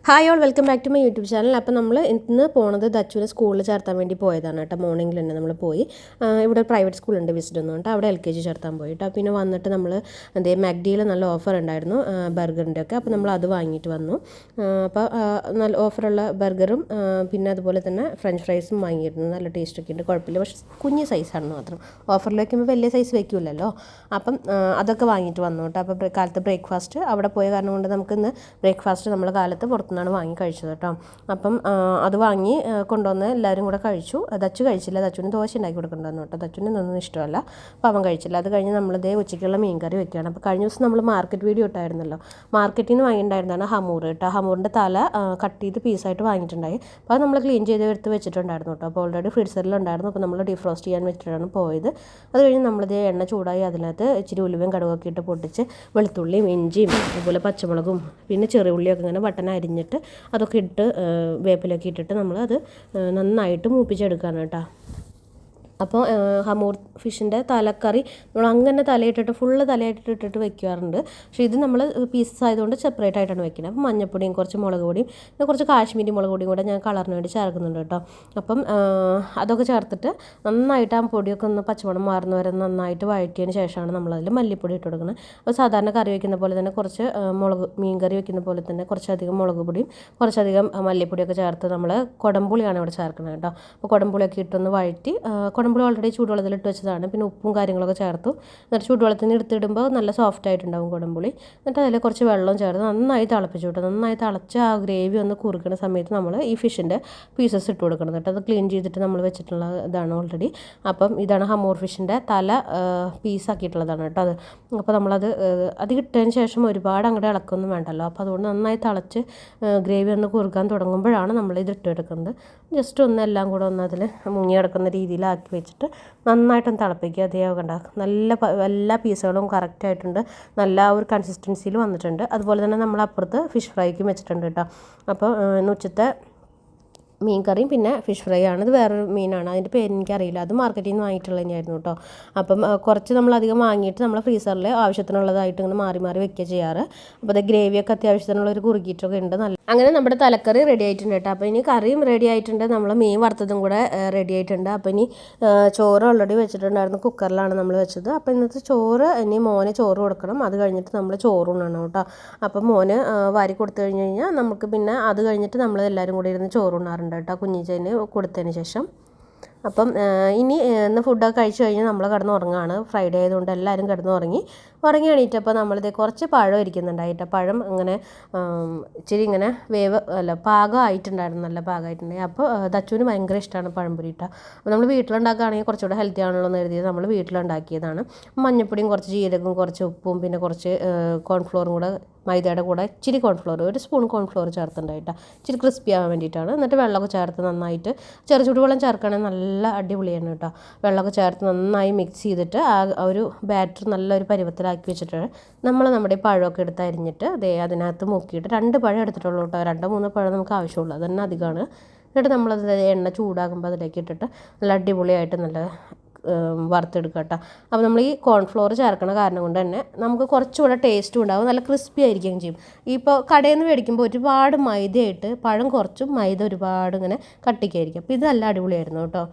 Hi all welcome back to my YouTube channel. അപ്പോൾ നമ്മൾ ഇന്ന് പോകുന്നത് ദച്ചുവിനെ സ്കൂളിൽ ചേർത്താൻ വേണ്ടി പോയതാണ് കേട്ടോ. മോർണിംഗിൽ തന്നെ നമ്മൾ പോയി. ഇവിടെ പ്രൈവറ്റ് സ്കൂളുണ്ട് വിസിറ്റ് ഒന്നും അവിടെ LKG ചേർത്താൻ പോയിട്ടോ. പിന്നെ വന്നിട്ട് നമ്മൾ മാക്ഡിയിൽ നല്ല ഓഫർ ഉണ്ടായിരുന്നു ബർഗറിൻ്റെ ഒക്കെ. അപ്പോൾ നമ്മൾ അത് വാങ്ങിയിട്ട് വന്നു. അപ്പോൾ നല്ല ഓഫറുള്ള ബർഗറും പിന്നെ അതുപോലെ തന്നെ ഫ്രഞ്ച് ഫ്രൈസും വാങ്ങിയിരുന്നു. നല്ല ടേസ്റ്റൊക്കെ ഉണ്ട്, കുഴപ്പമില്ല. പക്ഷേ കുഞ്ഞ് സൈസാണെന്ന് മാത്രം. ഓഫറിൽ വയ്ക്കുമ്പോൾ വലിയ സൈസ് വയ്ക്കില്ലല്ലോ. അപ്പം അതൊക്കെ വാങ്ങിയിട്ട് വന്നു കേട്ടോ. അപ്പോൾ കാലത്ത് ബ്രേക്ക്ഫാസ്റ്റ് അവിടെ പോയ കാരണം കൊണ്ട് നമുക്കിന്ന് ബ്രേക്ക്ഫാസ്റ്റ് നമ്മൾ കാലത്ത് പുറത്തുനിന്നാണ് വാങ്ങി കഴിച്ചത് കേട്ടോ. അപ്പം അത് വാങ്ങി കൊണ്ടുവന്ന് എല്ലാവരും കൂടെ കഴിച്ചു. ദച്ചു കഴിച്ചില്ല. ദച്ചുവിന് ദോശ ഉണ്ടാക്കി കൊടുക്കേണ്ടതെന്ന് കേട്ടോ. ദച്ചുവിന് ഒന്നും ഇഷ്ടമല്ല, അപ്പോൾ അവൻ കഴിച്ചില്ല. അത് കഴിഞ്ഞ് നമ്മളിതേ ഉച്ചയ്ക്കുള്ള മീൻ കറി വെക്കുകയാണ്. അപ്പോൾ കഴിഞ്ഞ ദിവസം നമ്മൾ മാർക്കറ്റ് വീഡിയോ ഇട്ടായിരുന്നല്ലോ. മാർക്കറ്റിൽ നിന്ന് വാങ്ങിയിട്ടുണ്ടായിരുന്നതാണ് ഹമൂർ കേട്ടോ. ഹമൂറിൻ്റെ തല കട്ട് ചെയ്ത് പീസായിട്ട് വാങ്ങിയിട്ടുണ്ടായി. അപ്പോൾ അത് നമ്മൾ ക്ലീൻ ചെയ്ത് എടുത്ത് വെച്ചിട്ടുണ്ടായിരുന്നു കേട്ടോ. അപ്പോൾ ഓൾറെഡി ഫ്രീസറിലുണ്ടായിരുന്നു. അപ്പോൾ നമ്മൾ ഡീഫ്രോസ്റ്റ് ചെയ്യാൻ വെച്ചിട്ടാണ് പോയത്. അത് കഴിഞ്ഞ് നമ്മളിതേ എണ്ണ ചൂടായി അതിനകത്ത് ഇച്ചിരി ഉലുവയും കടുകൊക്കെ ഇട്ട് പൊട്ടിച്ച് വെളുത്തുള്ളിയും ഇഞ്ചിയും അതുപോലെ പച്ചമുളകും പിന്നെ ചെറിയ ഉള്ളിയൊക്കെ ഇങ്ങനെ ബട്ടൺ അരിഞ്ഞിട്ട് അതൊക്കെ ഇട്ട് വേപ്പിലൊക്കെ ഇട്ടിട്ട് നമ്മളത് നന്നായിട്ട് മൂപ്പിച്ചെടുക്കുകയാണ് കേട്ടോ. അപ്പോൾ ഹമൂർ ഫിഷിൻ്റെ തലക്കറി നമ്മൾ അങ്ങനെ തലയിട്ടിട്ട് ഫുള്ള് തലയിട്ടിട്ട് വെക്കാറുണ്ട്. പക്ഷേ ഇത് നമ്മൾ പീസസ് ആയതുകൊണ്ട് സെപ്പറേറ്റ് ആയിട്ടാണ് വെക്കുന്നത്. അപ്പോൾ മഞ്ഞപ്പൊടിയും കുറച്ച് മുളക് പൊടിയും പിന്നെ കുറച്ച് കാശ്മീരി മുളക് പൊടിയും കൂടെ ഞാൻ കളറിന് വേണ്ടി ചേർക്കുന്നുണ്ട് കേട്ടോ. അപ്പം അതൊക്കെ ചേർത്തിട്ട് നന്നായിട്ട് ആ പൊടിയൊക്കെ ഒന്ന് പച്ചമണം മാറുന്ന വരെ നന്നായിട്ട് വഴറ്റിയതിന് ശേഷമാണ് നമ്മളതിൽ മല്ലിപ്പൊടി ഇട്ട് കൊടുക്കുന്നത്. അപ്പോൾ സാധാരണ കറി വയ്ക്കുന്ന പോലെ തന്നെ കുറച്ച് മീൻ കറി വയ്ക്കുന്ന പോലെ തന്നെ കുറച്ചധികം മുളക് പൊടിയും കുറച്ചധികം മല്ലിപ്പൊടിയൊക്കെ ചേർത്ത് നമ്മൾ കുടംപുളിയാണ് ഇവിടെ ചേർക്കുന്നത് കേട്ടോ. അപ്പോൾ കുടംപുളിയൊക്കെ ഇട്ടൊന്ന് വഴറ്റി കുടംപുളി ഓൾറെഡി ചൂടുവെള്ളത്തിലിട്ട് വെച്ചതാണ്. പിന്നെ ഉപ്പും കാര്യങ്ങളൊക്കെ ചേർത്തു. എന്നിട്ട് ചൂടുവെള്ളത്തിൽ നിന്ന് എടുത്തിടുമ്പോൾ നല്ല സോഫ്റ്റ് ആയിട്ടുണ്ടാവും കുടംപുളി. എന്നിട്ട് അതിൽ കുറച്ച് വെള്ളം ചേർത്ത് നന്നായി തിളപ്പിച്ചു കേട്ടോ. നന്നായി തിളച്ച് ആ ഗ്രേവി ഒന്ന് കുറുക്കുന്ന സമയത്ത് നമ്മൾ ഈ ഫിഷിൻ്റെ പീസസ് ഇട്ട് കൊടുക്കണം കേട്ടോ. അത് ക്ലീൻ ചെയ്തിട്ട് നമ്മൾ വെച്ചിട്ടുള്ള ഇതാണ് ഓൾറെഡി. അപ്പം ഇതാണ് ഹമൂർ ഫിഷിൻ്റെ തല പീസാക്കിയിട്ടുള്ളതാണ് കേട്ടോ അത്. അപ്പോൾ നമ്മളത് അത് ഇട്ടതിന് ശേഷം ഒരുപാട് അങ്ങോട്ട് ഇളക്കൊന്നും വേണ്ടല്ലോ. അപ്പോൾ അതുകൊണ്ട് നന്നായി തിളച്ച് ഗ്രേവി ഒന്ന് കുറുക്കാൻ തുടങ്ങുമ്പോഴാണ് നമ്മൾ ഇത് ഇട്ടെടുക്കുന്നത്. ജസ്റ്റ് ഒന്ന് എല്ലാം കൂടെ ഒന്ന് അതിൽ മുങ്ങി കിടക്കുന്ന രീതിയിലാക്കി വെച്ചിട്ട് നന്നായിട്ടൊന്ന് തിളപ്പിക്കുക. അതേപോലെ ഉണ്ടാക്കുക. നല്ല എല്ലാ പീസുകളും കറക്റ്റായിട്ടുണ്ട്. നല്ല ഒരു കൺസിസ്റ്റൻസിയിൽ വന്നിട്ടുണ്ട്. അതുപോലെ തന്നെ നമ്മൾ അപ്പുറത്ത് ഫിഷ് ഫ്രൈക്കും വെച്ചിട്ടുണ്ട് കേട്ടോ. അപ്പോൾ ഉച്ചത്തെ മീൻ കറിയും പിന്നെ ഫിഷ് ഫ്രൈ ആണ്. ഇത് വേറൊരു മീനാണ്, അതിൻ്റെ പേര് എനിക്കറിയില്ല. അത് മാർക്കറ്റിൽ നിന്ന് വാങ്ങിയിട്ടുള്ളത് തന്നെയായിരുന്നു കേട്ടോ. അപ്പം കുറച്ച് നമ്മൾ അധികം വാങ്ങിയിട്ട് നമ്മൾ ഫ്രീസറിൽ ആവശ്യത്തിനുള്ളതായിട്ട് ഇങ്ങനെ മാറി മാറി വെക്കുക ചെയ്യാറ്. അപ്പോൾ അത് ഗ്രേവിയൊക്കെ അത്യാവശ്യത്തിനുള്ളൊരു കുറുകിയിട്ടൊക്കെ ഉണ്ട്. നല്ല അങ്ങനെ നമ്മുടെ തലക്കറി റെഡി ആയിട്ടുണ്ട് കേട്ടോ. അപ്പോൾ ഇനി കറിയും റെഡി ആയിട്ടുണ്ട്. നമ്മൾ മീൻ വറുത്തതും കൂടെ റെഡി ആയിട്ടുണ്ട്. അപ്പോൾ ഇനി ചോറ് ഓൾറെഡി വെച്ചിട്ടുണ്ടായിരുന്നു, കുക്കറിലാണ് നമ്മൾ വെച്ചത്. അപ്പോൾ ഇന്നത്തെ ചോറ് ഇനി മോന് ചോറ് കൊടുക്കണം. അത് കഴിഞ്ഞിട്ട് നമ്മൾ ചോറുണ്ണണം കേട്ടോ. അപ്പം മോന് വാരി കൊടുത്തു കഴിഞ്ഞാൽ നമുക്ക് പിന്നെ അത് കഴിഞ്ഞിട്ട് നമ്മൾ എല്ലാവരും കൂടി ഇരുന്ന് ചോറുണ്ണാറുണ്ട് കേട്ടോ, കുഞ്ഞിച്ചേന് കൊടുത്തതിന് ശേഷം. അപ്പം ഇനി ഇന്ന് ഫുഡൊക്കെ കഴിച്ച് കഴിഞ്ഞാൽ നമ്മൾ കിടന്ന് ഉറങ്ങുകയാണ്. ഫ്രൈഡേ ആയതുകൊണ്ട് എല്ലാവരും കിടന്ന് ഉറങ്ങി എണീറ്റപ്പോൾ നമ്മളിത് കുറച്ച് പഴം ഇരിക്കുന്നുണ്ടായിട്ട് പഴം ഇങ്ങനെ ഇച്ചിരി ഇങ്ങനെ പാകമായിട്ടുണ്ടായിരുന്നു, നല്ല പാകമായിട്ടുണ്ടായി. അപ്പോൾ ദച്ചുവിന് ഭയങ്കര ഇഷ്ടമാണ് പഴംപൊരി ഇട്ടാൽ. അപ്പോൾ നമ്മൾ വീട്ടിലുണ്ടാക്കുകയാണെങ്കിൽ കുറച്ചുകൂടെ ഹെൽത്തി ആണല്ലോ എന്ന് കരുതിയത് നമ്മൾ വീട്ടിലുണ്ടാക്കിയതാണ്. മഞ്ഞപ്പൊടിയും കുറച്ച് ജീരകവും കുറച്ച് ഉപ്പും പിന്നെ കുറച്ച് കോൺഫ്ലോറും കൂടെ മൈദയുടെ കൂടെ ഇച്ചിരി കോൺഫ്ലോർ, ഒരു സ്പൂൺ കോൺഫ്ലോർ ചേർത്തിട്ടുണ്ടായിട്ടാ, ഇച്ചിരി ക്രിസ്പി ആവാൻ വേണ്ടിയിട്ടാണ്. എന്നിട്ട് വെള്ളമൊക്കെ ചേർത്ത് നന്നായിട്ട് ചുടുവെള്ളം ചേർക്കുകയാണെങ്കിൽ നല്ല അടിപൊളിയാണ് കേട്ടോ. വെള്ളമൊക്കെ ചേർത്ത് നന്നായി മിക്സ് ചെയ്തിട്ട് ആ ഒരു ബാറ്റർ നല്ലൊരു പരുവത്തിലാക്കി വെച്ചിട്ട് നമ്മുടെ ഈ പഴമൊക്കെ എടുത്ത് അരിഞ്ഞിട്ട് അതിനകത്ത് മുക്കിയിട്ട് 2 പഴം എടുത്തിട്ടുള്ളൂ കേട്ടോ. 2-3 പഴം നമുക്ക് ആവശ്യമുള്ളൂ, അത് തന്നെ അധികമാണ്. എന്നിട്ട് നമ്മളത് എണ്ണ ചൂടാകുമ്പോൾ അതിലേക്ക് ഇട്ടിട്ട് നല്ല അടിപൊളിയായിട്ട് നല്ല വറുത്തെടുക്കുക കേട്ടോ. അപ്പോൾ നമ്മൾ ഈ കോൺഫ്ലോർ ചേർക്കണ കാരണം കൊണ്ട് തന്നെ നമുക്ക് കുറച്ചുകൂടെ ടേസ്റ്റും ഉണ്ടാവും, നല്ല ക്രിസ്പി ആയിരിക്കുകയും ചെയ്യും. ഇപ്പോൾ കടയിൽ നിന്ന് മേടിക്കുമ്പോൾ ഒരുപാട് മൈദയായിട്ട് പഴം കുറച്ചും മൈദ ഒരുപാട് ഇങ്ങനെ കട്ടിക്കായിരിക്കും. അപ്പോൾ ഇത് നല്ല അടിപൊളിയായിരുന്നു കേട്ടോ.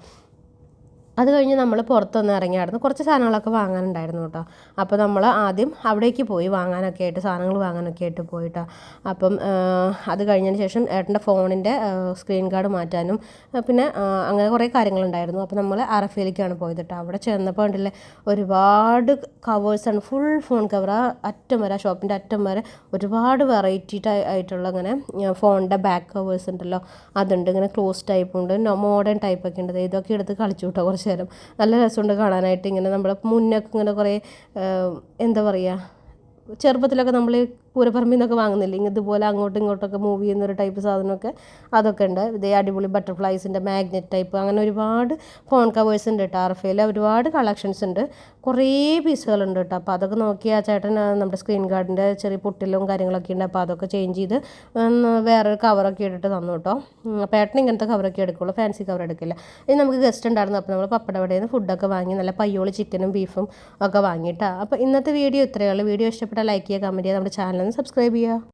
അത് കഴിഞ്ഞ് നമ്മൾ പുറത്തൊന്ന് ഇറങ്ങിയായിരുന്നു, കുറച്ച് സാധനങ്ങളൊക്കെ വാങ്ങാനുണ്ടായിരുന്നു കേട്ടോ. അപ്പോൾ നമ്മൾ ആദ്യം അവിടേക്ക് പോയി വാങ്ങാനൊക്കെ ആയിട്ട് സാധനങ്ങൾ വാങ്ങാനൊക്കെ ആയിട്ട് പോയിട്ടോ. അപ്പം അത് കഴിഞ്ഞതിന് ശേഷം ഏട്ടൻ്റെ ഫോണിൻ്റെ സ്ക്രീൻ ഗാർഡ് മാറ്റാനും പിന്നെ അങ്ങനെ കുറേ കാര്യങ്ങളുണ്ടായിരുന്നു. അപ്പോൾ നമ്മൾ RFയിലേക്കാണ് പോയത് കേട്ടോ. അവിടെ ചെന്നപ്പോൾ ഉണ്ടല്ലേ ഒരുപാട് കവേഴ്സാണ്, ഫുൾ ഫോൺ കവർ. അറ്റം വരെ ഷോപ്പിൻ്റെ അറ്റം വരെ ഒരുപാട് വെറൈറ്റി ആയിട്ടുള്ള ഇങ്ങനെ ഫോണിൻ്റെ ബാക്ക് കവേഴ്സ് ഉണ്ടല്ലോ, അതുണ്ട്. ഇങ്ങനെ ക്ലോസ് ടൈപ്പ് ഉണ്ട്, മോഡേൺ ടൈപ്പൊക്കെ ഉണ്ട്. ഇതൊക്കെ എടുത്ത് കളിച്ചു കേട്ടോ കുറച്ച് നേരം. നല്ല രസമുണ്ട് കാണാനായിട്ട്. ഇങ്ങനെ നമ്മളെ മുന്നൊക്കെ ഇങ്ങനെ കുറേ എന്താ പറയുക, ചെറുപ്പത്തിലൊക്കെ നമ്മൾ പൂരപ്പറമ്പിൽ നിന്നൊക്കെ വാങ്ങുന്നില്ലേ ഇതുപോലെ അങ്ങോട്ടും ഇങ്ങോട്ടൊക്കെ മൂവ് ചെയ്യുന്നൊരു ടൈപ്പ് സാധനമൊക്കെ, അതൊക്കെ ഉണ്ട്. ഇതേ അടിപൊളി ബട്ടർഫ്ലൈസിൻ്റെ മാഗ്നറ്റ് ടൈപ്പ് അങ്ങനെ ഒരുപാട് ഫോൺ കവേഴ്സ് ഉണ്ട് കേട്ടോ. RFയിൽ ഒരുപാട് കളക്ഷൻസ് ഉണ്ട്, കുറേ പീസുകളുണ്ട് കേട്ടോ. അപ്പോൾ അതൊക്കെ നോക്കി ആ ചേട്ടൻ നമ്മുടെ സ്ക്രീൻ ഗാർഡിൻ്റെ ചെറിയ പൊട്ടിലും കാര്യങ്ങളൊക്കെ ഉണ്ട്. അപ്പോൾ അതൊക്കെ ചേഞ്ച് ചെയ്ത് വേറൊരു കവറൊക്കെ ഇട്ടിട്ട് തന്നു കേട്ടോ. അപ്പോൾ ഏട്ടൻ ഇങ്ങനത്തെ കവറൊക്കെ എടുക്കുള്ളൂ, ഫാൻസി കവർ എടുക്കില്ല. ഇനി നമുക്ക് ഗസ്റ്റ് ഉണ്ടായിരുന്നു. അപ്പോൾ നമ്മൾ പപ്പടവടയിൽ നിന്ന് ഫുഡൊക്കെ വാങ്ങി നല്ല പയ്യോളി ചിക്കനും ബീഫും ഒക്കെ വാങ്ങിയിട്ടാണ്. അപ്പോൾ ഇന്നത്തെ വീഡിയോ ഇത്രയേ ഉള്ളൂ. വീഡിയോ ഇഷ്ടപ്പെട്ടാൽ ലൈക്ക് ചെയ്യുക, കമൻറ്റ് ചെയ്യുക, നമ്മുടെ ചാനൽ ഒന്ന് സബ്സ്ക്രൈബ് ചെയ്യുക.